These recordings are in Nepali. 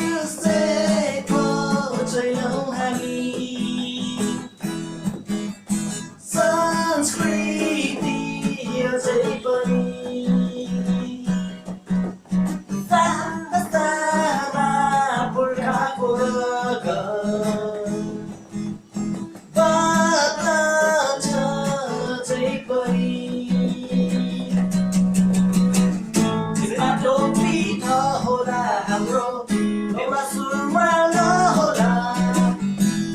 बिर्सेको छैनौँ हामी संस्कृति अझै पनि सातामा पुर्खाको रगत बदल्छ अझै पनि तिमीमा टोपी नहोला हाम्रो एउटा सुरुवाल नहोला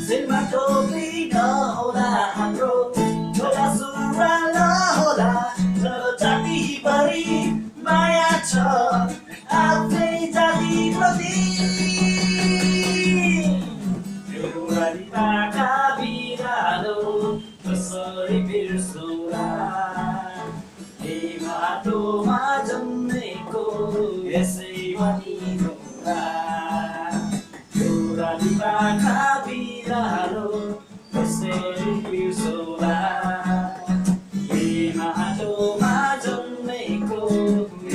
तिमीमा टोपी नहोला हाम्रो एउटा सुरुवाल नहोला तर जातिभरि माया छ आफ्नै जातिप्रति देउराली पाखा बिरालो कसरी बिर्सौला ए माटोमा जन्मेको यसै भनी गौला देउराली पाखा बिरालो कसरी बिर्सौला ए माटोमा जन्मेको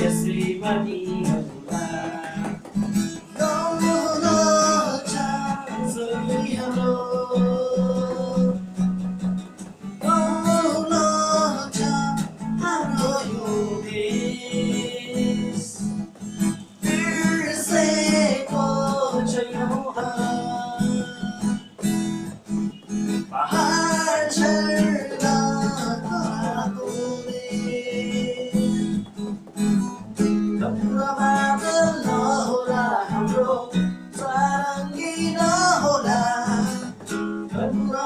यसै भनी गौला गाउन चाहन्छै हाम्रो गाउन चाहन्छ हाम्रो यो देश बिर्सेको छैनौँ पहाड झरना खोलाको बादल नहोला हाम्रो सारङ्गी नहोला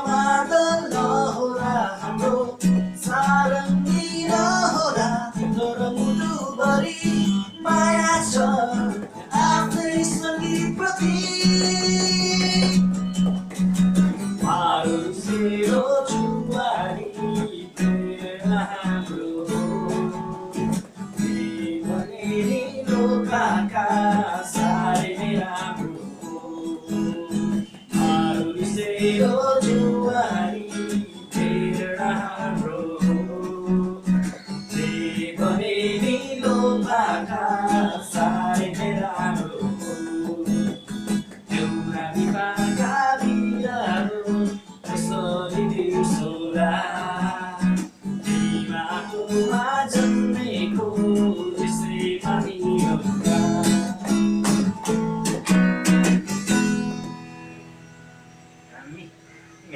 बादल नहोला हाम्रो सारङ्गी नहोला तर मुटुभरि माया छ आफ्नै सङ्गीतप्रति सेरो जुवारी हाम्रो लोकाका साह्रै राम्रो सेरो जुवारी हाम्रो भने नि लोकाका साह्रै राम्रो देउराली पाखा बिरालो कसरी बिर्सौला माटोमा जन्मेको यसै भनी गौला हामी